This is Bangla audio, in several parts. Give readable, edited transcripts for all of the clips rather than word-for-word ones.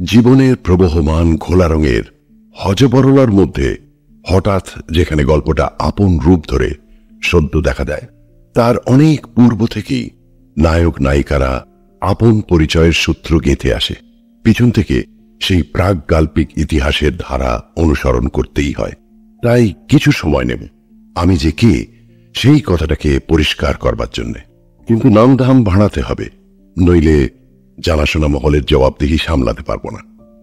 জীবনের প্রবহমান ঘোলা রঙের হজবরলার মধ্যে হঠাৎ যেখানে গল্পটা আপন রূপ ধরে সদ্য দেখা দেয়, তার অনেক পূর্ব থেকেই নায়ক নায়িকারা আপন পরিচয়ের সূত্র গেঁথে আসে। পিছন থেকে সেই প্রাগগাল্পিক ইতিহাসের ধারা অনুসরণ করতেই হয়। তাই কিছু সময় নেব আমি যে কে সেই কথাটাকে পরিষ্কার করবার জন্য। কিন্তু নামধাম ভাড়াতে হবে, নইলে জানাশোনা মহলের জবাবদিহি সামলাতে পারবো না।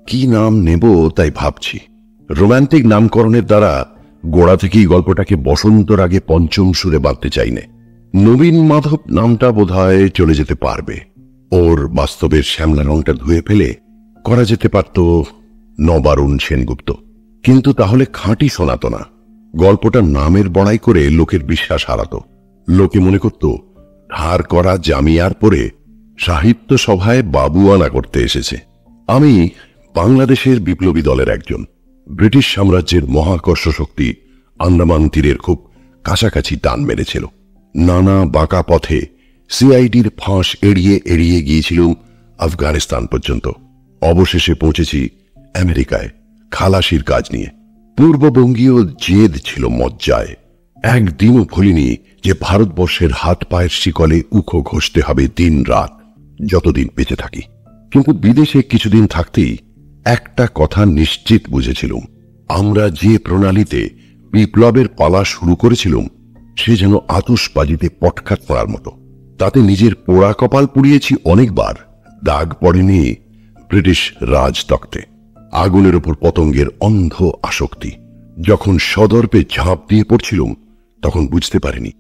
কি নাম নেব তাই ভাবছি। রোমান্টিক নামকরণের দ্বারা গোড়া থেকেই গল্পটাকে বসন্তর আগে পঞ্চম সুরে বাঁধতে চাই না। নবীন মাধব নামটা বোধহয় চলে যেতে পারবে। ওর বাস্তবের শ্যামলা রংটা ধুয়ে ফেলে করা যেতে পারত নবারুণ সেনগুপ্ত। কিন্তু তাহলে খাঁটি শোনাতো না। গল্পটা নামের বড়াই করে লোকের বিশ্বাস হারাতো। লোকে মনে করত ধার করা জামিয়ার পরে সাহিত্য সভায় বাবুয়ানা করতে এসেছে। আমি বাংলাদেশের বিপ্লবী দলের একজন। ব্রিটিশ সাম্রাজ্যের মহাকর্ষ শক্তি আন্দামান তীরের খুব কাছাকাছি টান মেরেছিল। নানা বাঁকা পথে সিআইডির ফাঁস এড়িয়ে এড়িয়ে গিয়েছিলাম আফগানিস্তান পর্যন্ত। অবশেষে পৌঁছেছি আমেরিকায় খালাসির কাজ নিয়ে। পূর্ববঙ্গীয় জেদ ছিল মজ্জায়। একদিনও ভুলিনি যে ভারতবর্ষের হাত পায়ের শিকলে উখো ঘষতে হবে দিন রাত, যতদিন বেঁচে থাকি। কিন্তু বিদেশে কিছুদিন থাকতেই একটা কথা নিশ্চিত বুঝেছিলাম, আমরা যে প্রণালীতে বিপ্লবের পালা শুরু করেছিলাম সে যেন আতশবাজিতে পটকাট পড়ার মতো। তাতে নিজের পোড়া কপাল পুড়িয়েছি অনেকবার, দাগ পড়েনি ব্রিটিশ রাজতক্তে। আগুনের উপর পতঙ্গের অন্ধ আসক্তি। যখন সদর্পে ঝাঁপ দিয়ে পড়ছিলাম তখন বুঝতে পারিনি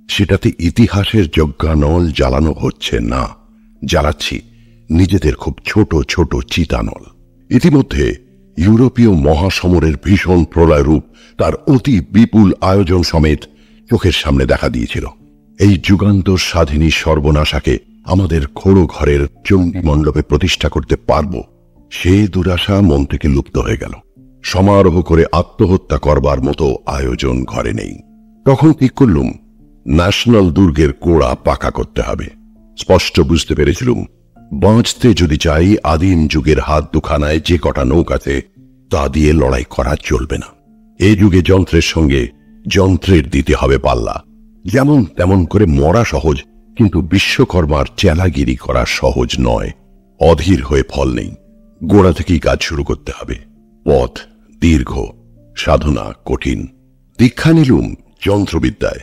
সেটাতে ইতিহাসের যজ্ঞানল জ্বালানো হচ্ছে না, জ্বালাচ্ছি নিজেদের খুব ছোট ছোট চিতানল। ইতিমধ্যে ইউরোপীয় মহাসমরের ভীষণ প্রলয় রূপ তার অতি বিপুল আয়োজন সমেত চোখের সামনে দেখা দিয়েছিল। এই যুগান্তর স্বাধীনী সর্বনাশাকে আমাদের খোড়ো ঘরের চণ্ডী মণ্ডপে প্রতিষ্ঠা করতে পারব, সে দুরাশা মন থেকে লুপ্ত হয়ে গেল। সমারোহ করে আত্মহত্যা করবার মতো আয়োজন ঘরে নেই। তখন ঠিক করলুম ন্যাশনাল দুর্গের কোড়া পাকা করতে হবে। স্পষ্ট বুঝতে পেরেছিলুম বাঁচতে যদি চাই আদিম যুগের হাত দুখানায় যে কটা নৌকাতে তা দিয়ে লড়াই করা চলবে না। এই যুগে যন্ত্রের সঙ্গে যন্ত্রের দিতে হবে পাল্লা। যেমন তেমন করে মরা সহজ, কিন্তু বিশ্বকর্মার চেলাগিরি করা সহজ নয়। অধীর হয়ে ফল নেই, গোড়া থেকেই কাজ শুরু করতে হবে। পথ দীর্ঘ, সাধনা কঠিন। দীক্ষা নিলুম যন্ত্রবিদ্যায়।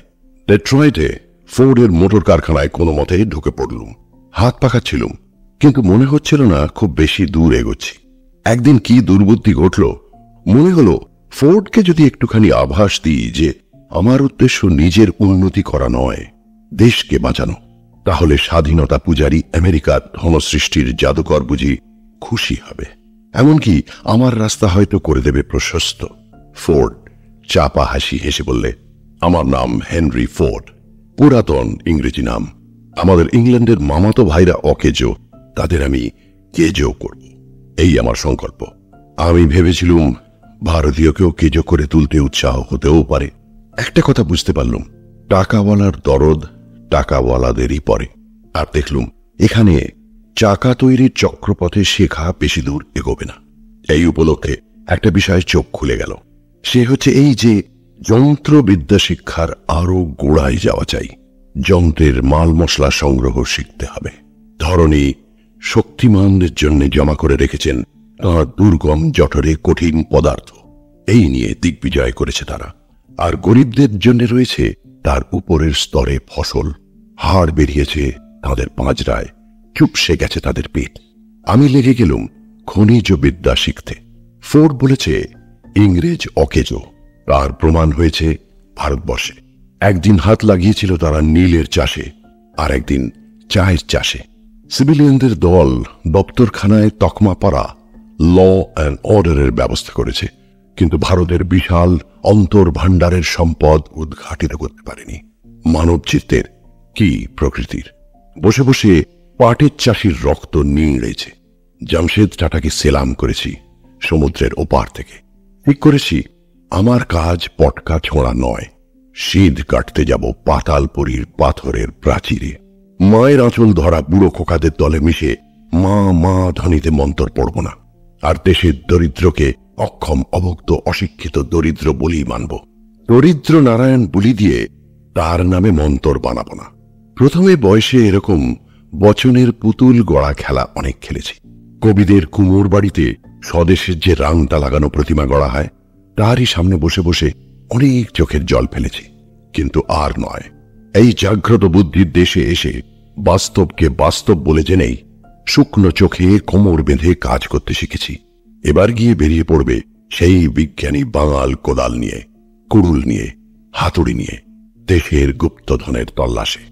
ডেট্রয়েটে ফোর্ডের মোটর কারখানায় কোনো মতে ঢুকে পড়লুম। হাত পাকাচ্ছিলুম, কিন্তু মনে হচ্ছিল না খুব বেশি দূর এগোচ্ছি। একদিন কি দুর্বুদ্ধি ঘটল, মনে হলো ফোর্ডকে যদি একটুখানি আভাস দিই যে আমার উদ্দেশ্য নিজের উন্নতি করা নয়, দেশকে বাঁচানো, তাহলে স্বাধীনতা পূজারী আমেরিকার ধনসৃষ্টির জাদুকর বুঝি খুশি হবে। এমনকি আমার রাস্তা হয়তো করে দেবে প্রশস্ত। ফোর্ড চাপা হাসি হেসে বললে, আমার নাম হেনরি ফোর্ড, পুরাতন ইংরেজি নাম। আমাদের ইংল্যান্ডের মামাতো ভাইরা অকেজো, তাদের আমি কেজো করব, এই আমার সংকল্প। আমি ভেবেছিলুম ভারতীয়কেও কেজো করে তুলতে উৎসাহ হতেও পারে। একটা কথা বুঝতে পারলুম, টাকাওয়ালার দরদ টাকাওয়ালাদেরই পরে। আর দেখলুম এখানে চাকা তৈরির চক্রপথে শেখা বেশি দূর এগোবে না। এই উপলক্ষে একটা বিষয়ে চোখ খুলে গেল। সে হচ্ছে এই যে যন্ত্রবিদ্যা শিক্ষার আরো গোড়ায় যাওয়া চাই। যন্ত্রের মাল মশলা সংগ্রহ শিখতে হবে। ধরনী শক্তিমানদের জন্য জমা করে রেখেছেন তাঁর দুর্গম জঠরে কঠিন পদার্থ, এই নিয়ে দিগ্বিজয় করেছে তারা। আর গরিবদের জন্য রয়েছে তার উপরের স্তরে ফসল। হাড় বেরিয়েছে তাদের পাঁজরায়, চুপসে গেছে তাদের পেট। আমি লেগে গেলুম খনিজ বিদ্যা শিখতে। ফোর্ড বলেছে ইংরেজ অকেজো, তার প্রমাণ হয়েছে ভারতবর্ষে। একদিন হাত লাগিয়েছিল তারা নীলের চাষে, আর একদিন চায়ের চাষে। সিভিলিয়ানদের দল দপ্তরখানায় তকমা পাড়া ল অ্যান্ড অর্ডারের ব্যবস্থা করেছে, কিন্তু ভারতের বিশাল অন্তর ভাণ্ডারের সম্পদ উদ্ঘাটিত করতে পারেনি। মানব চিত্তের কি প্রকৃতির। বসে বসে পাটের চাষির রক্ত নিংড়েছে। জামশেদ টাটাকে সেলাম করেছি সমুদ্রের ওপার থেকে। ঠিক করেছি আমার কাজ পটকা ছোঁড়া নয়, শীত কাটতে যাব পাতালপুরীর পাথরের প্রাচীরে। মায়ের আঁচল ধরা বুড়ো খোকাদের দলে মিশে মা মা ধ্বনিতে মন্তর পড়ব না। আর দেশের দরিদ্রকে অক্ষম, অভুক্ত, অশিক্ষিত দরিদ্র বলেই মানব। দরিদ্র নারায়ণ বলি দিয়ে তার নামে মন্তর বানাবো না। প্রথমে বয়সে এরকম বচনের পুতুল গড়া খেলা অনেক খেলেছি। কবিদের কুমোর বাড়িতে স্বদেশের যে রাংটা লাগানো প্রতিমা গড়া হয়, তারই সামনে বসে বসে অনেক চোখের জল ফেলেছি। কিন্তু আর নয়। এই জাগ্রত বুদ্ধির দেশে এসে বাস্তবকে বাস্তব বলে জেনেই শুকনো চোখে কোমর বেঁধে কাজ করতে শিখেছি। এবার গিয়ে বেরিয়ে পড়বে সেই বিজ্ঞানী বাঙাল কোদাল নিয়ে, কুড়ুল নিয়ে, হাতুড়ি নিয়ে দেশের গুপ্তধনের তল্লাশে।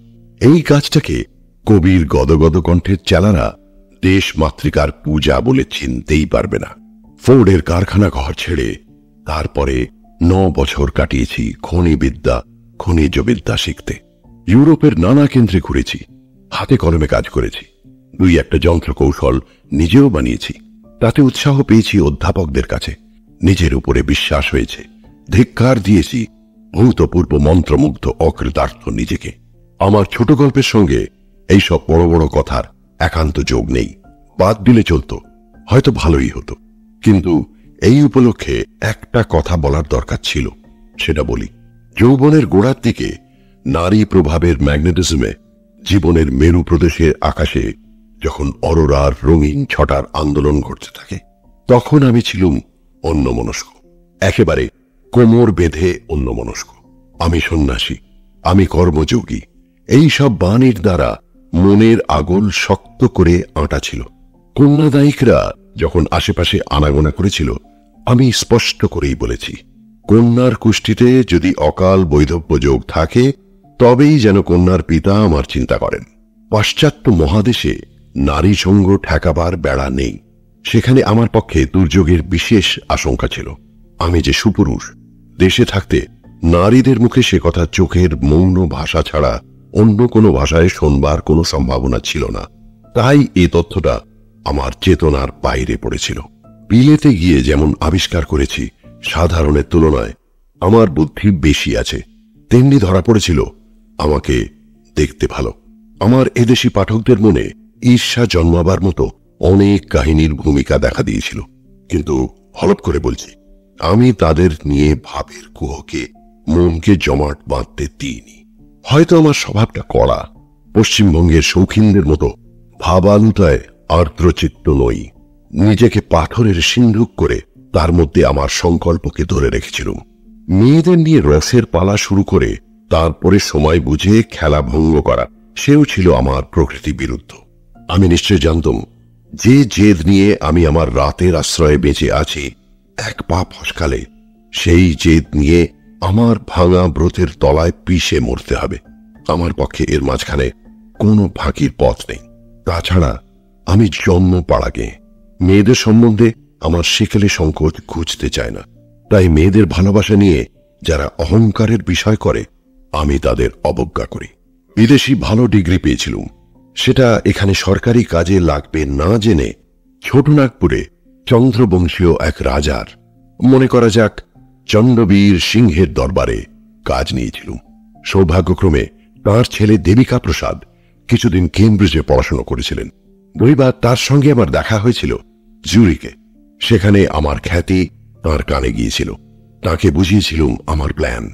এই কাজটাকে কবির গদগদ কণ্ঠের চালারা দেশ মাতৃকার পূজা বলে চিনতেই পারবে না। ফোর্ডের কারখানা ঘর ছেড়ে তারপরে 9 বছর কাটিয়েছি খনিবিদ্যা, খনিজ বিদ্যা শিখতে। ইউরোপের নানা কেন্দ্রে ঘুরেছি, হাতে কলমে কাজ করেছি। 2-1টা যন্ত্র কৌশল নিজেও বানিয়েছি। তাতে উৎসাহ পেয়েছি অধ্যাপকদের কাছে, নিজের উপরে বিশ্বাস হয়েছে। ধিক্কার দিয়েছি ভূতপূর্ব মন্ত্রমুগ্ধ অকৃতার্থ নিজেকে। আমার ছোট গল্পের সঙ্গে এইসব বড় বড় কথার একান্ত যোগ নেই। বাদ দিলে চলতো, হয়তো ভালোই হতো। কিন্তু এই উপলক্ষে একটা কথা বলার দরকার ছিল, সেটা বলি। যৌবনের গোড়ার দিকে নারী প্রভাবের ম্যাগনেটিজমে জীবনের মেরু প্রদেশের আকাশে যখন অরোরার রঙিন ছটার আন্দোলন ঘটতে থাকে, তখন আমি ছিলুম অন্যমনস্ক, একেবারে কোমর বেঁধে অন্যমনস্ক। আমি সন্ন্যাসী, আমি কর্মযোগী, এই সব বাণীর দ্বারা মনের আগল শক্ত করে আঁটা ছিল। কন্যাদায়িকরা যখন আশেপাশে আনাগোনা করেছিল, আমি স্পষ্ট করেই বলেছি, কন্যার কুষ্ঠিতে যদি অকাল বৈধব্য যোগ থাকে, তবেই যেন কন্যার পিতা আমার চিন্তা করেন। পাশ্চাত্য মহাদেশে নারী সঙ্গ ঠেকাবার বেড়া নেই। সেখানে আমার পক্ষে দুর্যোগের বিশেষ আশঙ্কা ছিল। আমি যে সুপুরুষ, দেশে থাকতে নারীদের মুখে সে কথা চোখের মৌন ভাষা ছাড়া অন্য কোনো ভাষায় শোনবার কোনো সম্ভাবনা ছিল না। তাই এই তথ্যটা আমার চেতনার বাইরে পড়েছিল। বিয়েতে গিয়ে যেমন আবিষ্কার করেছি সাধারণের তুলনায় আমার বুদ্ধি বেশি আছে, তেমনি ধরা পড়েছিল আমাকে দেখতে ভালো। আমার এদেশি পাঠকদের মনে ঈর্ষা জন্মাবার মতো অনেক কাহিনীর ভূমিকা দেখা দিয়েছিল। কিন্তু হলপ করে বলছি, আমি তাদের নিয়ে ভাবের কুহকে মনকে জমাট বাঁধতে দিইনি। হয়তো আমার স্বভাবটা কড়া, পশ্চিমবঙ্গের শৌখিনদের মতো ভাবালুতায় আর্দ্রচিত্ত নই। নিজেকে পাথরের সিন্ধুক করে তার মধ্যে আমার সংকল্পকে ধরে রেখেছিলাম। মেয়েদের নিয়ে রসের পালা শুরু করে তারপরে সময় বুঝে খেলা ভঙ্গ করা, সেও ছিল আমার প্রকৃতি বিরুদ্ধ। আমি নিশ্চয় জানতাম যে জেদ নিয়ে আমি আমার রাতের আশ্রয়ে বেঁচে আছি, এক পা ফসকালে সেই জেদ নিয়ে আমার ভাঙা ব্রতের তলায় পিষে মরতে হবে। আমার পক্ষে এর মাঝখানে কোনো ফাঁকির পথ নেই। তাছাড়া আমি জন্ম পাড়াগে, মেয়েদের সম্বন্ধে আমার সেকেলে সংকোচ খুঁজতে চায় না। তাই মেয়েদের ভালোবাসা নিয়ে যারা অহংকারের বিষয় করে, আমি তাদের অবজ্ঞা করি। বিদেশি ভালো ডিগ্রি পেয়েছিলাম, সেটা এখানে সরকারি কাজে লাগবে না জেনে ছোটনাগপুরে চন্দ্রবংশীয় এক রাজার, মনে করা যাক চন্দ্রবীর সিংহের দরবারে কাজ নিয়েছিলাম। সৌভাগ্যক্রমে তাঁর ছেলে দেবিকা প্রসাদ কিছুদিন কেমব্রিজে পড়াশোনা করেছিলেন। বইবার তার সঙ্গে আমার দেখা হয়েছিল জুরিকে। সেখানে আমার খ্যাতি তাঁর কানে গিয়েছিল। তাকে বুঝিয়েছিলাম আমার প্ল্যান।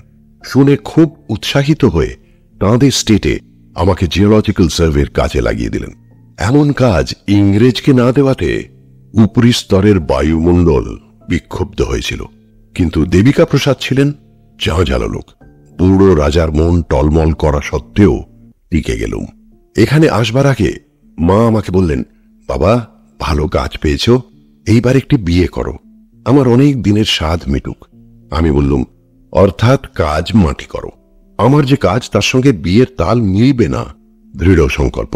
শুনে খুব উৎসাহিত হয়ে তাঁদের স্টেটে আমাকে জিওলজিক্যাল সার্ভের কাজে লাগিয়ে দিলেন। এমন কাজ ইংরেজকে না দেওয়াতে উপরি স্তরের বায়ুমণ্ডল বিক্ষুব্ধ হয়েছিল। কিন্তু দেবিকা প্রসাদ ছিলেন ঝাঁঝালো লোক। বুড়ো রাজার মন টলমল করা সত্ত্বেও টিকে গেলুম। এখানে আসবার আগে মা আমাকে বললেন, বাবা, ভালো কাজ পেয়েছ, এইবার একটি বিয়ে করো, আমার অনেক দিনের স্বাদ মিটুক। আমি বললুম, অর্থাৎ কাজ মাটি করো। আমার যে কাজ তার সঙ্গে বিয়ের তাল মিলবে না। দৃঢ় সংকল্প।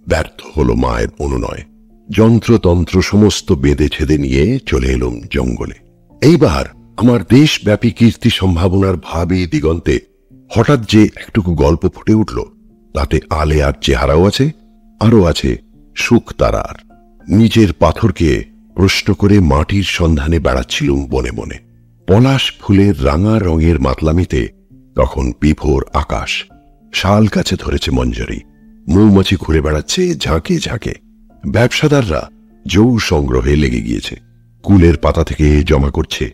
ব্যর্থ হলো মায়ের অনুনয়। যন্ত্রতন্ত্র সমস্ত বেঁধে ছেদে নিয়ে চলে এলুম জঙ্গলে। এইবার আমার দেশব্যাপী কীর্তি সম্ভাবনার ভাবী দিগন্তে হঠাৎ যে একটুকু গল্প ফুটে উঠল, তাতে আলেয়ার চেহারাও আছে, আরও আছে সুখ তারার। নিজের পাথরকে প্রশ্ন করে মাটির সন্ধানে বেড়াচ্ছিলুম বনে বনে। পলাশ ফুলের রাঙা রঙের মাতলামিতে তখন বিভোর আকাশ। শাল গাছে ধরেছে মঞ্জরি, মৌমাছি ঘুরে বেড়াচ্ছে ঝাঁকে ঝাঁকে। ব্যবসাদাররা জৌ সংগ্রহে লেগে গিয়েছে। কুলের পাতা থেকে জমা করছে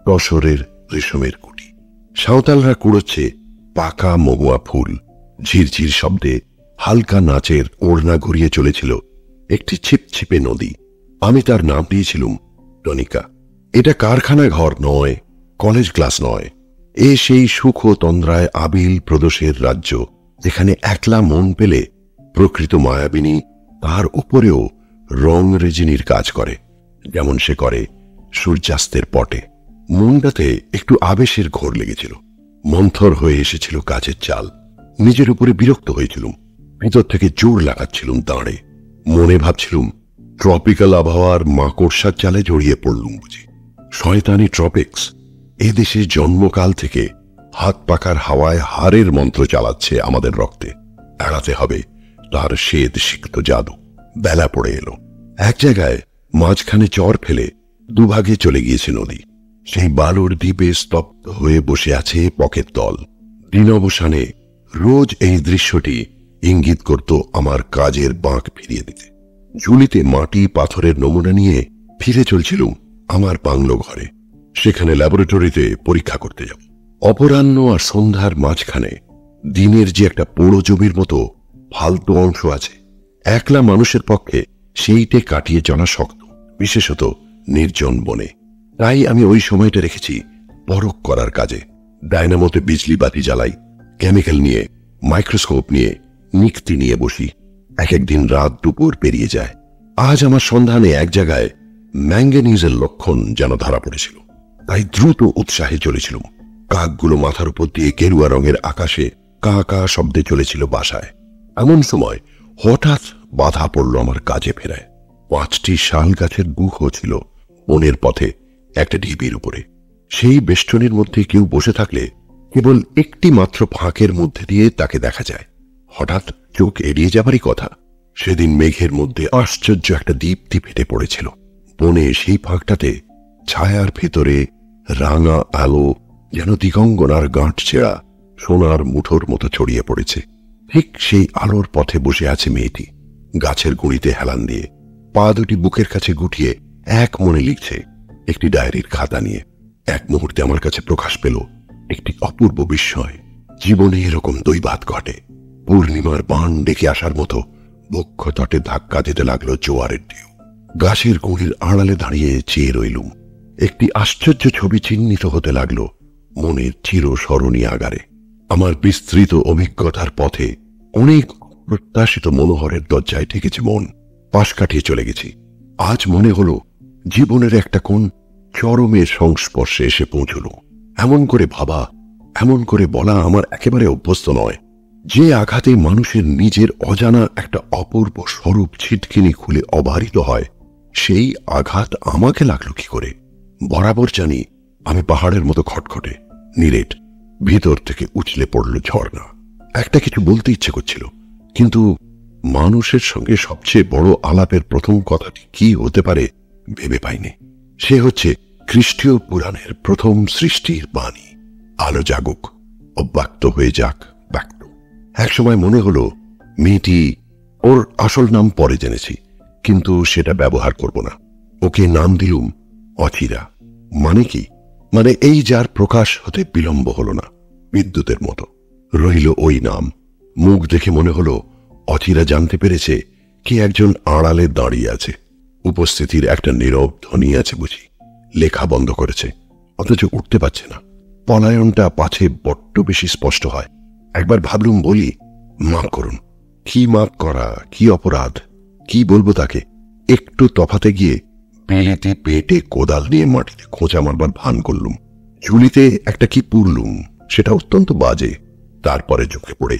তসরের রেশমের কুটি। সাঁওতালরা কুড়োচ্ছে পাকা মহুয়া ফুল। ঝিরঝির শব্দে হালকা নাচের ওড়না ঘুরিয়ে চলেছিল একটি ছিপছিপে নদী। আমি তার নাম দিয়েছিলুম টনিকা। এটা কারখানা ঘর নয়, কলেজ ক্লাস নয়। এ সেই সুখ তন্দ্রায় আবিল প্রদোষের রাজ্য, যেখানে একলা মন পেলে প্রকৃত মায়াবিনী তার উপরেও রং রেজিনির কাজ করে, যেমন সে করে সূর্যাস্তের পটে। মনটাতে একটু আবেশের ঘোর লেগেছিল। মন্থর হয়ে এসেছিল কাজের চাল। নিজের উপরে বিরক্ত হয়েছিলুম। ভিতর থেকে জোর লাগাচ্ছিলুম দাঁড়ে। মনে ভাবছিলুম ট্রপিক্যাল আবহাওয়ার মাকড়সার চালে জড়িয়ে পড়লুম বুঝি। শয়তানি ট্রপিক্স এদেশে জন্মকাল থেকে হাত পাকার হাওয়ায় হারের মন্ত্র চালাচ্ছে আমাদের রক্তে। এড়াতে হবে তার শ্বেত সিক্ত জাদু। বেলা পড়ে এলো। এক জায়গায় মাঝখানে চর ফেলে দুভাগে চলে গিয়েছে নদী। সেই বালুর দ্বীপে স্তব্ধ হয়ে বসে আছে পকের দল। দিনবসানে রোজ এই দৃশ্যটি ইঙ্গিত করত আমার কাজের বাঁক ফিরিয়ে দিতে। ঝুলিতে মাটি পাথরের নমুনা নিয়ে ফিরে চলছিলুম আমার বাংলো ঘরে। সেখানে ল্যাবরেটরিতে পরীক্ষা করতে যাব। অপরাহ্ন আর সন্ধ্যার মাঝখানে দিনের যে একটা পোড়ো জমির মতো ফালতু অংশ আছে, একলা মানুষের পক্ষে সেইটে কাটিয়ে চলা শক্ত, বিশেষত নির্জন বনে। তাই আমি ওই সময়টা রেখেছি পরখ করার কাজে। ডায়নামোতে বিজলি বাতি জ্বালাই, কেমিক্যাল নিয়ে, মাইক্রোস্কোপ নিয়ে, নিক্তি নিয়ে বসি। এক একদিন রাত দুপুর পেরিয়ে যায়। আজ আমার সন্ধানে এক জায়গায় ম্যাঙ্গানিজের লক্ষণ যেন ধরা পড়েছিল। তাই দ্রুত উৎসাহে চলেছিলুম। কাকগুলো মাথার উপর দিয়ে গেরুয়া রঙের আকাশে কা কা শব্দে চলেছিল বাসায়। এমন সময় হঠাৎ বাধা পড়ল আমার কাজে ফেরায়। 5টি শাল গাছের গুহ ছিল বনের পথে একটা ঢিবির উপরে। সেই বেষ্টনীর মধ্যে কেউ বসে থাকলে কেবল একটি মাত্র ফাঁকের মধ্যে দিয়ে তাকে দেখা যায়। হঠাৎ চোখ এড়িয়ে যাবারই কথা। সেদিন মেঘের মধ্যে আশ্চর্য একটা দীপ্তি ফেটে পড়েছিল। বনে সেই ফাঁকটাতে ছায়ার ভেতরে রাঙা আলো যেন দিগঙ্গনার গাঁট ছেঁড়া সোনার মুঠোর মতো ছড়িয়ে পড়েছে। ঠিক সেই আলোর পথে বসে আছে মেয়েটি, গাছের গুঁড়িতে হেলান দিয়ে, পা দুটি বুকের কাছে গুটিয়ে এক মনে লিখছে একটি ডায়েরির খাতা নিয়ে। এক মুহূর্তে আমার কাছে প্রকাশ পেল একটি অপূর্ব বিস্ময়। জীবনে এরকম দৈবাত ঘটে। পূর্ণিমার বান ডেকে আসার মতো বক্ষ তটে ধাক্কা দিতে লাগলো জোয়ারের ঢেউ। গাছের গুঁড়ির আড়ালে দাঁড়িয়ে চেয়ে রইলুম। একটি আশ্চর্য ছবি চিহ্নিত হতে লাগলো মনের চিরস্মরণীয় আগারে। আমার বিস্তৃত অভিজ্ঞতার পথে অনেক প্রত্যাশিত মনোহরের দরজায় ঠেকেছে মন। পাশ কাটিয়ে চলে গেছি। আজ মনে হলো জীবনের একটা কোন চরমের সংস্পর্শে এসে পৌঁছল। এমন করে ভাবা, এমন করে বলা আমার একেবারে অভ্যস্ত নয়। যে আঘাতে মানুষের নিজের অজানা একটা অপূর্ব স্বরূপ ছিটকিনি খুলে অবারিত হয়, সেই আঘাত আমাকে লাগলো কি করে? বরাবর জানি আমি পাহাড়ের মতো খটখটে, নিরেট। ভিতর থেকে উছলে পড়ল ঝর্ণা। একটা কিছু বলতে ইচ্ছে করছিল, কিন্তু মানুষের সঙ্গে সবচেয়ে বড় আলাপের প্রথম কথাটি কি হতে পারে ভেবে পাইনি। সে হচ্ছে খ্রিস্টীয় পুরাণের প্রথম সৃষ্টির বাণী। আলো জাগুক, অব্যক্ত হয়ে যাক ব্যক্ত। একসময় মনে হলো মেয়েটি, ওর আসল নাম পরে জেনেছি, কিন্তু সেটা ব্যবহার করব না। ওকে নাম দিলুম অচিরা। মানে কি? মানে এই যার প্রকাশ হতে বিলম্ব হলো না, বিদ্যুতের মতো রইল ওই নাম। মুখ দেখে মনে হলো অচিরা জানতে পেরেছে কি একজন আড়ালে দাঁড়িয়ে আছে। উপস্থিতির একটা নীরব ধ্বনি আছে বুঝি। লেখা বন্ধ করেছে, অথচ উঠতে পারছে না। পলায়নটা পাছে বড্ড বেশি স্পষ্ট হয়। একবার ভাবলুম বলি, মাফ করুন। কি মাফ করা, কি অপরাধ, কি বলবো তাকে? একটু তফাতে গিয়ে পেলেতে পেটে কোদাল নিয়ে মাটিতে খোঁচা মারবার ভান করলুম। ঝুলিতে একটা কি পুরলুম, সেটা অত্যন্ত বাজে। তারপরে চোখে পড়ে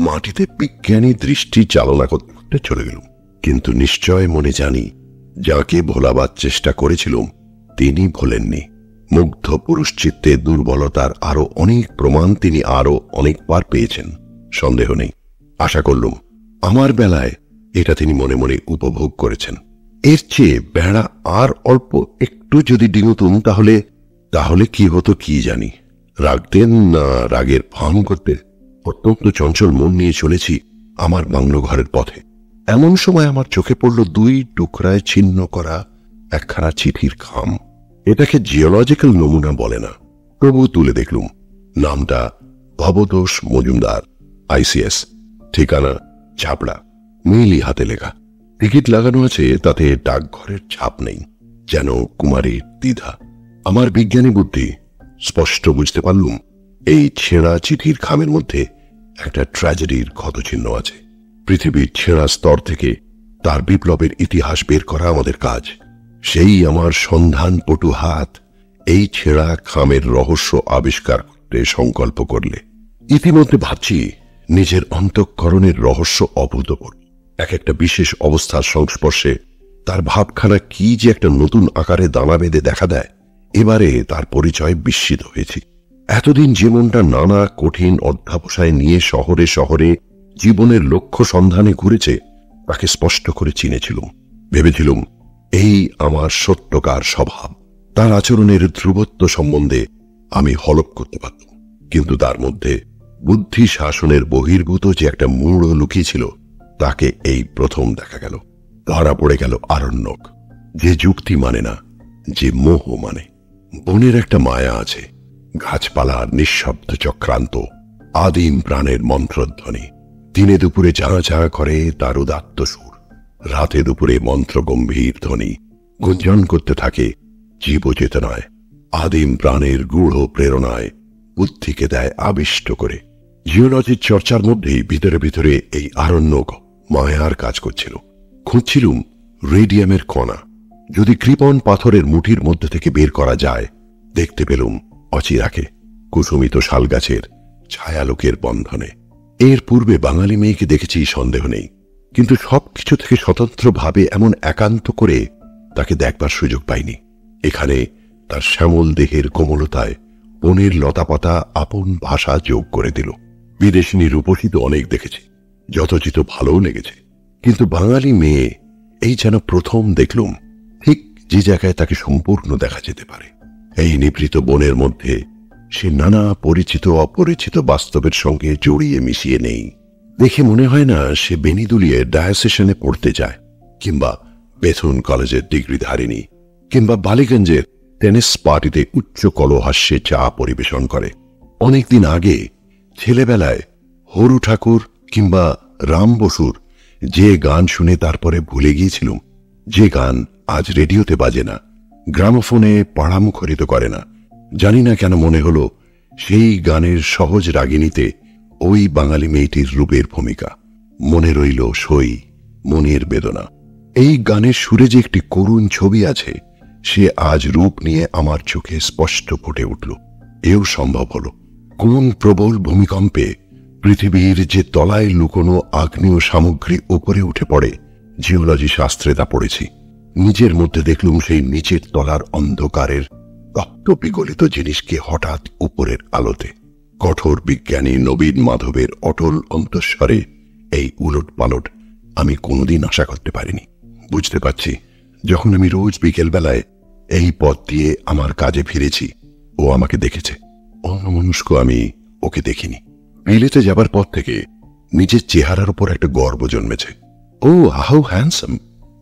মাটিতে বিজ্ঞানী দৃষ্টি চালনা করতে করতে চলে গেলুম। কিন্তু নিশ্চয় মনে জানি, যাকে ভোলাবার চেষ্টা করেছিলুম তিনি ভোলেননি। মুগ্ধ পুরুষ চিত্তে দুর্বলতার আরো অনেক প্রমাণ তিনি আরো অনেকবার পেয়েছেন, সন্দেহ নেই। আশা করলুম আমার বেলায় এটা তিনি মনে মনে উপভোগ করেছেন। এর চেয়ে বেড়া আর অল্প একটু যদি ডিঙুতুম তাহলে কি হতো কি জানি। রাগতেন না রাগের ফান করতে? অত্যন্ত চঞ্চল মন নিয়ে চলেছি আমার বাংলো ঘরের পথে। এমন সময় আমার চোখে পড়ল 2 টুকরায় ছিন্ন করা একখানা চিঠির খাম। এটাকে জিওলজিক্যাল নমুনা বলে না, তবু তুলে দেখলুম। নামটা ভবতোষ মজুমদার, আইসিএস। ঠিকানা চাপড়া, মেইলি হাতে লেখা। টিকিট লাগানো আছে, তাতে ডাকঘরের ছাপ নেই, যেন কুমারীর দ্বিধা। আমার বিজ্ঞানী বুদ্ধি স্পষ্ট বুঝতে পারলুম এই ছেঁড়া চিঠির খামের মধ্যে একটা ট্র্যাজেডির ক্ষতচিহ্ন আছে। পৃথিবীর ছেঁড়া স্তর থেকে তার বিপ্লবের ইতিহাস বের করা আমাদের কাজ। সেই আমার সন্ধানপটু হাত এই ছেঁড়া খামের রহস্য আবিষ্কার করতে সংকল্প করলে। ইতিমধ্যে ভাবছি নিজের অন্তঃকরণের রহস্য অভূতপূর্ব। এক একটা বিশেষ অবস্থার সংস্পর্শে তার ভাবখানা কি যে একটা নতুন আকারে দানা বেঁধে দেখা দেয়। এবারে তার পরিচয় বিস্মিত হয়েছি। এতদিন জীবনটা নানা কঠিন অধ্যাবসায় নিয়ে শহরে শহরে জীবনের লক্ষ্য সন্ধানে ঘুরেছে, তাকে স্পষ্ট করে চিনেছিলুম। ভেবেছিলুম এই আমার সত্যকার স্বভাব। তার আচরণের ধ্রুবত্ব সম্বন্ধে আমি হলপ করতে পারতাম, কিন্তু তার মধ্যে বুদ্ধি শাসনের বহির্ভূত যে একটা মূঢ় লুকিয়েছিল, তাকে এই প্রথম দেখা গেল। ধরা পড়ে গেল আরণ্যক, যে যুক্তি মানে না, যে মোহ মানে। বনের একটা মায়া আছে, গাছপালার নিঃশব্দ চক্রান্ত, আদিম প্রাণের মন্ত্রধ্বনি। দিনে দুপুরে ঝাঁ ঝাঁ করে তার উদাত্ত সুর, রাতে দুপুরে মন্ত্রগম্ভীর ধ্বনি গুঞ্জন করতে থাকে জীবচেতনায়। আদিম প্রাণের গূঢ় প্রেরণায় বুদ্ধিকে দেয় আবিষ্ট করে। জিওলজির চর্চার মধ্যেই ভিতরে ভিতরে এই আরণ্যক মায়ার কাজ করছিল। খুঁজছিলুম রেডিয়ামের কণা, যদি কৃপণ পাথরের মুঠির মধ্যে থেকে বের করা যায়। দেখতে পেলুম অচিরাকে কুসুমিত শালগাছের ছায়ালোকের বন্ধনে। এর পূর্বে বাঙালি মেয়েকে দেখেছি, সন্দেহ নেই, কিন্তু সবকিছু থেকে স্বতন্ত্রভাবে এমন একান্ত করে তাকে দেখবার সুযোগ পাইনি। এখানে তার শ্যামল দেহের কোমলতায় বনের লতাপাতা আপন ভাষা যোগ করে দিল। বিদেশিনী রূপসী তো অনেক দেখেছি, যথোচিত ভালোও লেগেছে, কিন্তু বাঙালি মেয়ে এই যেন প্রথম দেখলুম, ঠিক যে জায়গায় তাকে সম্পূর্ণ দেখা যেতে পারে। এই নিভৃত বনের মধ্যে সে নানা পরিচিত অপরিচিত বাস্তবের সঙ্গে জড়িয়ে মিশিয়ে নেই। দেখে মনে হয় না সে বেনিদুলিয়ে ডায়োসেশনে পড়তে যায়, কিংবা বেথুন কলেজের ডিগ্রি ধারিণী, কিংবা বালিগঞ্জের টেনিস পার্টিতে উচ্চ কলহাস্যে চা পরিবেশন করে। অনেকদিন আগে ছেলেবেলায় হরু ঠাকুর কিংবা রাম বসুর যে গান শুনে তারপরে ভুলে গিয়েছিলুম, যে গান আজ রেডিওতে বাজে না, গ্রামোফোনে পাড়া মুখরিত করে না, জানি না কেন মনে হলো সেই গানের সহজ রাগিনীতে ওই বাঙালি মেয়েটির রূপের ভূমিকা। মনে রইল সই মনের বেদনা। এই গানের সুরে যে একটি করুণ ছবি আছে, সে আজ রূপ নিয়ে আমার চোখে স্পষ্ট ফুটে উঠল। এও সম্ভব হল কোন প্রবল ভূমিকম্পে পৃথিবীর যে তলায় লুকোনো আগ্নেয় সামগ্রী উপরে উঠে পড়ে। জিওলজি শাস্ত্রে তা পড়েছি। নিজের মধ্যে দেখলুম সেই নিচের তলার অন্ধকারের তপ্ত বিগলিত জিনিসকে হঠাৎ উপরের আলোতে। কঠোর বিজ্ঞানী নবীন মাধবের অটল অন্তঃস্বরে এই উলট পালট আমি কোনোদিন আশা করতে পারিনি। বুঝতে পারছি, যখন আমি রোজ বিকেল বেলায় এই পথ দিয়ে আমার কাজে ফিরেছি, ও আমাকে দেখেছে। অন্যমনস্ক আমি ওকে দেখিনি। বিলেতে যাবার পর থেকে নিজের চেহারার উপর একটা গর্ব জন্মেছে। ও হাউ হ্যান্ডসাম,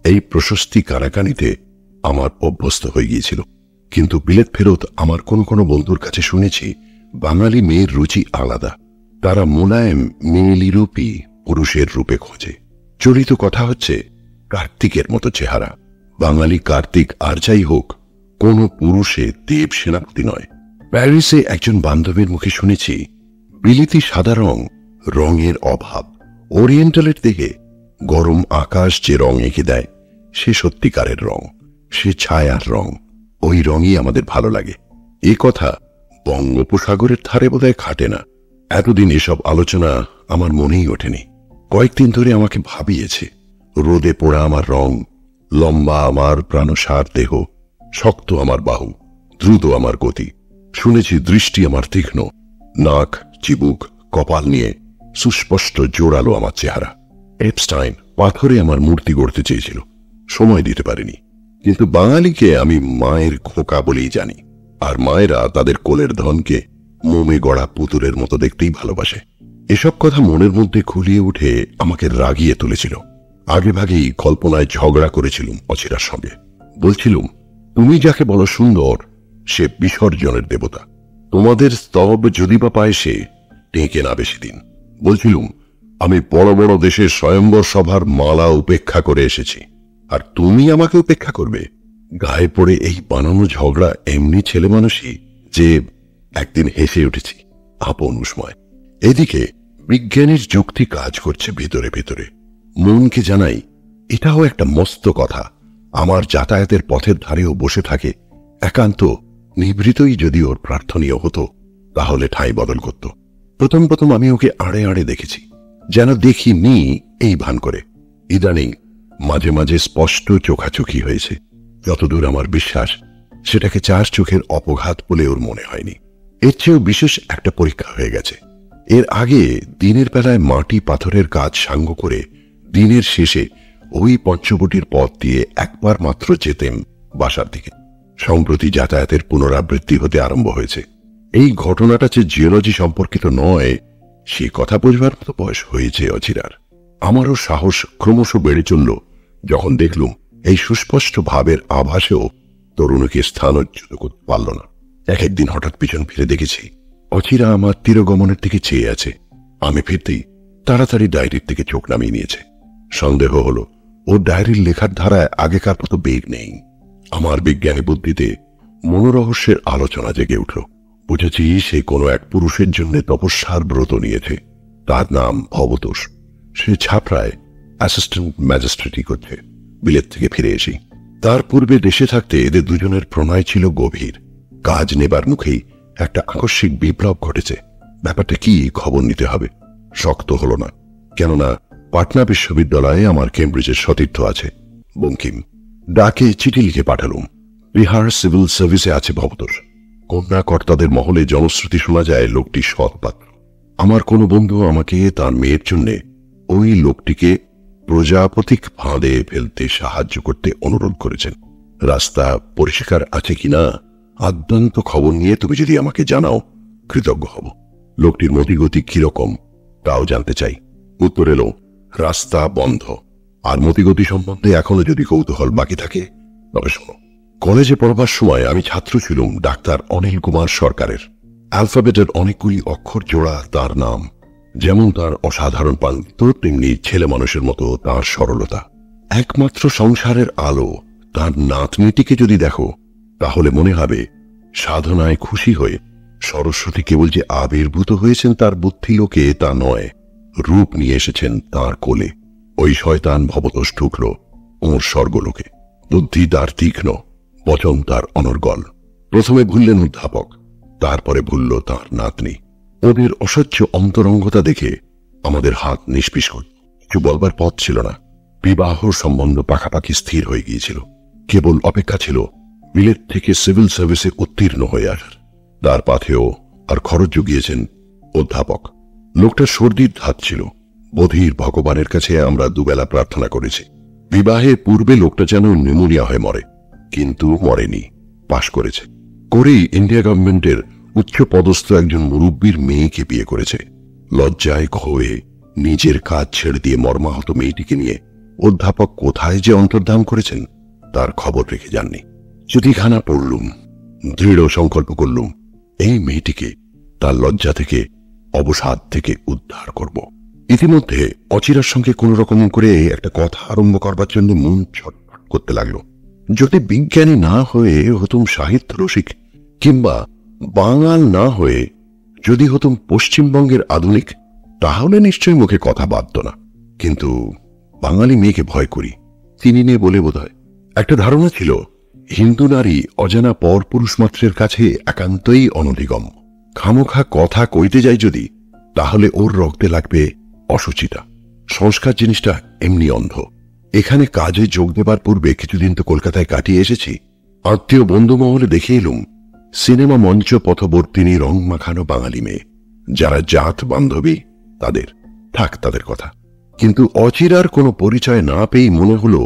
এই প্রশস্তি কানাকানিতে আমার অভ্যস্ত হয়ে গিয়েছিল। কিন্তু বিলেত ফেরত আমার কোনো বন্ধুর কাছে শুনেছি বাঙালি মেয়ের রুচি আলাদা। তারা মোলায়েম মেয়েলি রূপী পুরুষের রূপে খোঁজে। চলিত কথা হচ্ছে কার্তিকের মতো চেহারা। বাঙালি কার্তিক আর যাই হোক, কোন পুরুষে দেব সেনাপতি নয়। প্যারিসে একজন বান্ধবীর মুখে শুনেছি বিলিতি সাদা রং রঙের অভাব। ওরিয়েন্টালের দেহে গরম আকাশ যে রং এঁকে দেয়, সে সত্যিকারের রং, সে ছায়ার রং। ওই রঙই আমাদের ভালো লাগে। এ কথা বঙ্গোপসাগরের ধারে বোধহয় খাটে না। এতদিন এসব আলোচনা আমার মনেই ওঠেনি। কয়েকদিন ধরে আমাকে ভাবিয়েছে। রোদে পোড়া আমার রং, লম্বা আমার প্রাণসার দেহ, শক্ত আমার বাহু, দ্রুত আমার গতি। শুনেছি দৃষ্টি আমার তীক্ষ্ণ, নাক চিবুক কপাল নিয়ে সুস্পষ্ট জোরালো আমার চেহারা। এপস্টাইন পাথরে আমার মূর্তি গড়তে চেয়েছিল, সময় দিতে পারেনি। কিন্তু বাঙালিকে আমি মায়ের খোকা বলেই জানি, আর মায়েরা তাদের কোলের ধনকে মোমে গড়া পুতুলের মতো দেখতেই ভালোবাসে। এসব কথা মনের মধ্যে খুলিয়ে উঠে আমাকে রাগিয়ে তুলেছিল। আগে ভাগেই কল্পনায় ঝগড়া করেছিলুম অচিরার সঙ্গে। বলছিলুম, তুমি যাকে বলো সুন্দর সে বিসর্জনের দেবতা। তোমাদের স্তব যদি বা পায় সে টেকে না বেশি দিন। বলছিলুম, আমি বড় বড় দেশের স্বয়ম্বর সভার মালা উপেক্ষা করে এসেছি, আর তুমি আমাকে উপেক্ষা করবে? গায়ে পড়ে এই বানানো ঝগড়া এমনি ছেলে মানুষই যে একদিন হেসে উঠেছি আপন উষ্ময়। এদিকে বিজ্ঞানীর যুক্তি কাজ করছে ভিতরে ভিতরে। মনকে জানাই এটাও একটা মস্ত কথা। আমার যাতায়াতের পথের ধারেও বসে থাকে, একান্ত নিভৃতই যদি ওর প্রার্থনীয় হতো তাহলে ঠাঁই বদল করত। প্রথম প্রথম আমি ওকে আড়ে আড়ে দেখেছি, যেন দেখিনি এই ভান করে। ইদানিং মাঝে মাঝে স্পষ্ট চোখাচোখি হয়েছে। যতদূর আমার বিশ্বাস, সেটাকে চার চোখের অপঘাত বলে ওর মনে হয়নি। এর চেয়েও বিশেষ একটা পরীক্ষা হয়ে গেছে। এর আগে দিনের বেলায় মাটি পাথরের কাজ সাঙ্গ করে দিনের শেষে ওই পঞ্চবটির পথ দিয়ে একবার মাত্র যেতেন বাসার দিকে। সম্প্রতি যাতায়াতের পুনরাবৃত্তি হতে আরম্ভ হয়েছে। এই ঘটনাটা যে জিওলজি সম্পর্কিত নয় সে কথা বোঝবার মতো বয়স হয়েছে অচিরার। আমারও সাহস ক্রমশ বেড়ে চলল যখন দেখলুম এই সুস্পষ্ট ভাবের আভাসেও তরুণীকে স্থানচ্যুত করতে পারল না। এক একদিন হঠাৎ পিছন ফিরে দেখেছি অচিরা আমার তিরোগমনের দিকে চেয়ে আছে। আমি ফিরতেই তাড়াতাড়ি ডায়েরির দিকে চোখ নামিয়ে নিয়েছে। সন্দেহ হলো ওর ডায়েরির লেখার ধারায় আগেকার মতো বেগ নেই। আমার বিজ্ঞানী বুদ্ধিতে মনোরহস্যের আলোচনা জেগে উঠল। বুঝেছি সে কোনো এক পুরুষের জন্য তপস্যার ব্রত নিয়েছে। তার নাম ভবতোষ। সে ছাপড়ায় অ্যাসিস্ট্যান্ট ম্যাজিস্ট্রেটি করছে। বিলেত থেকে ফিরে এসি। তার পূর্বে দেশে থাকতে এদের দুজনের প্রণয় ছিল গভীর। কাজ নেবার মুখেই একটা আকস্মিক বিপ্লব ঘটেছে। ব্যাপারটা কি খবর নিতে হবে। শক্ত হলো না, কেননা পাটনা বিশ্ববিদ্যালয়ে আমার কেমব্রিজের সতীর্থ আছে বঙ্কিম। ডাকে চিঠি লিখে পাঠালুম। বিহার সিভিল সার্ভিসে আছে ভবতোষ। কন্যা কর্তাদের মহলে জনশ্রুতি শোনা যায় লোকটি সৎ পাত্র। আমার কোনো বন্ধু আমাকে তার মেয়ের জন্য ওই লোকটিকে প্রজাপতিক ফাঁদে ফেলতে সাহায্য করতে অনুরোধ করেছেন। রাস্তা পরিষ্কার আছে কিনা আদ্যান্ত খবর নিয়ে তুমি যদি আমাকে জানাও কৃতজ্ঞ হব। লোকটির মতিগতি কিরকম তাও জানতে চাই। উত্তর এলো, রাস্তা বন্ধ। আর মতিগতি সম্বন্ধে এখনো যদি কৌতূহল বাকি থাকে তবে শোনো। কলেজে পড়বার সময় আমি ছাত্র ছিলাম ডাক্তার অনিল কুমার সরকারের। অ্যালফাবেটের অনেকগুলি অক্ষর জোড়া তার নাম। যেমন তার অসাধারণ পাণ্ডিত্য, তেমনি ছেলে মানুষের মতো তার সরলতা। একমাত্র সংসারের আলো তার নাতনিটিকে যদি দেখো তাহলে মনে হবে সাধনায় খুশি হয়ে সরস্বতী কেবল যে আবির্ভূত হয়েছেন তার বুদ্ধিলোকে তা নয়, রূপ নিয়ে এসেছেন তার কোলে। ওই শয়তান ভবতোষ ঢুকল ওর স্বর্গলোকে। বুদ্ধি তার তীক্ষ্ণ, বচন তার অনর্গল। প্রথমে ভুললেন অধ্যাপক, তারপরে ভুলল তার নাতনি। ওদের অসহ্য অন্তরঙ্গতা দেখে আমাদের হাত নিষ্পিস করল। কিছু বলবার পথ ছিল না। বিবাহ সম্বন্ধ পাকাপাকি স্থির হয়ে গিয়েছিল। কেবল অপেক্ষা ছিল বিলেত থেকে সিভিল সার্ভিসে উত্তীর্ণ হয়ে আসার। তার পাথেও আর খরচ জুগিয়েছেন অধ্যাপক। লোকটার সর্দির ধাত ছিল। বধির ভগবানের কাছে আমরা দুবেলা প্রার্থনা করেছি বিবাহের পূর্বে লোকটা যেন নিউমোনিয়া হয়ে মরে, কিন্তু মরেনি, পাশ করেছে। করেই ইন্ডিয়া গভর্নমেন্টের উচ্চ পদস্থ একজন মুরব্বীর মেয়েকে বিয়ে করেছে। লজ্জায় ক্ষোভে নিজের কাজ ছেড়ে দিয়ে মর্মাহত মেয়েটিকে নিয়ে অধ্যাপক কোথায় যে অন্তর্ধান করেছেন তার খবর রেখে যাননি। চিঠিখানা পড়লুম, দৃঢ় সংকল্প করলুম এই মেয়েটিকে তার লজ্জা থেকে, অবসাদ থেকে উদ্ধার করব। ইতিমধ্যে অচিরার সঙ্গে কোন রকম করে একটা কথা আরম্ভ করবার জন্য মন ছটফট করতে লাগলো। যদি বিজ্ঞানী না হয়ে হতুম সাহিত্য রসিক, কিংবা বাঙাল না হয়ে যদি হতুম পশ্চিমবঙ্গের আধুনিক, তাহলে নিশ্চয়ই মুখে কথা বাধত না। কিন্তু বাঙালি মেয়েকে ভয় করি, চিনি নে বলে বোধ হয়। একটা ধারণা ছিল হিন্দু নারী অজানা পর পুরুষ মাত্রের কাছে একান্তই অনধিগম্য। খামোখা কথা কইতে যাই যদি, তাহলে ওর রক্তে লাগবে অসুচিতা। সংস্কার জিনিসটা এমনি অন্ধ। এখানে কাজে যোগ দেবার পূর্বে কিছুদিন তো কলকাতায় কাটিয়ে এসেছি। আত্মীয় বন্ধু মহলে দেখে এলুম সিনেমা মঞ্চ পথবর্তিনী রং মাখানো বাঙালি মেয়ে। যারা জাত বান্ধবী তাদের থাক তাদের কথা, কিন্তু অচিরার কোনো পরিচয় না পেয়ে মনে হলো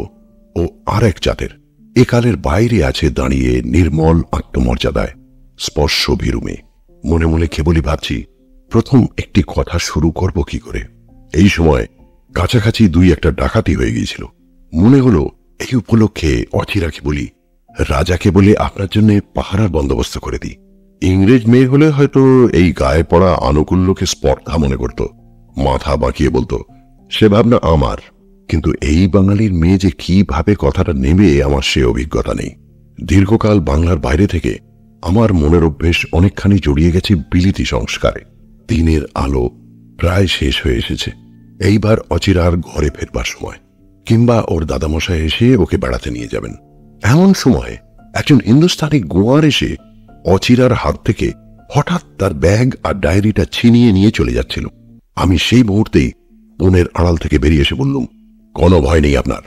ও আর এক জাতের। একালের বাইরে আছে দাঁড়িয়ে নির্মল আত্মমর্যাদায়, স্পর্শ ভীরুমে। মনে মনে কেবলই ভাবছি প্রথম একটি কথা শুরু করব কি করে। এই সময় কাছাকাছি দুই একটা ডাকাতি হয়ে গিয়েছিল। মনে হলো এই উপলক্ষে অচিরাকে বলি, রাজাকে বলে আপনার জন্য পাহারার বন্দোবস্ত করে দিই। ইংরেজ মেয়ে হলে হয়তো এই গায়ে পড়া আনুকূল্যকে স্পর্ধা মনে করত, মাথা বাঁকিয়ে বলতো, সে ভাবনা আমার। কিন্তু এই বাঙালির মেয়ে যে কিভাবে কথাটা নেবে আমার সে অভিজ্ঞতা নেই। দীর্ঘকাল বাংলার বাইরে থেকে আমার মনের অভ্যেস অনেকখানি জড়িয়ে গেছে বিলিতি সংস্কারে। দিনের আলো প্রায় শেষ হয়ে এসেছে। এইবার অচিরার ঘরে ফেরবার সময়, কিংবা ওর দাদামশাই এসে ওকে বেড়াতে নিয়ে যাবেন। এমন সময় একজন হিন্দুস্তানি গোয়ার এসে অচিরার হাত থেকে হঠাৎ তার ব্যাগ আর ডায়েরিটা ছিনিয়ে নিয়ে চলে যাচ্ছিল। আমি সেই মুহূর্তেই বনের আড়াল থেকে বেরিয়ে এসে বললুম, কোনো ভয় নেই আপনার।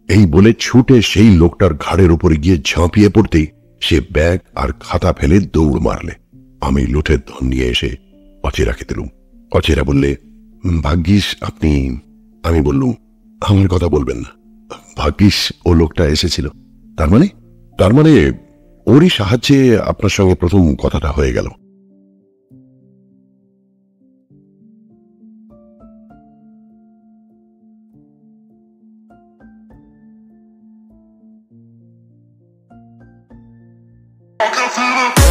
এই বলে ছুটে সেই লোকটার ঘাড়ের উপরে গিয়ে ঝাঁপিয়ে পড়তেই সে ব্যাগ আর খাতা ফেলে দৌড় মারলে। আমি লুঠের ধন নিয়ে এসে অচিরাকে দিলুম। অচিরা বললে, ভাগ্যিস আপনি। আমি বললুম, আমার কথা বলবেন না। ভাগ্যিস ও লোকটা এসেছিল। তার মানে? তার মানে ওরই সাহায্যে আপনার সঙ্গে প্রথম কথাটা হয়ে গেল। I can feel it.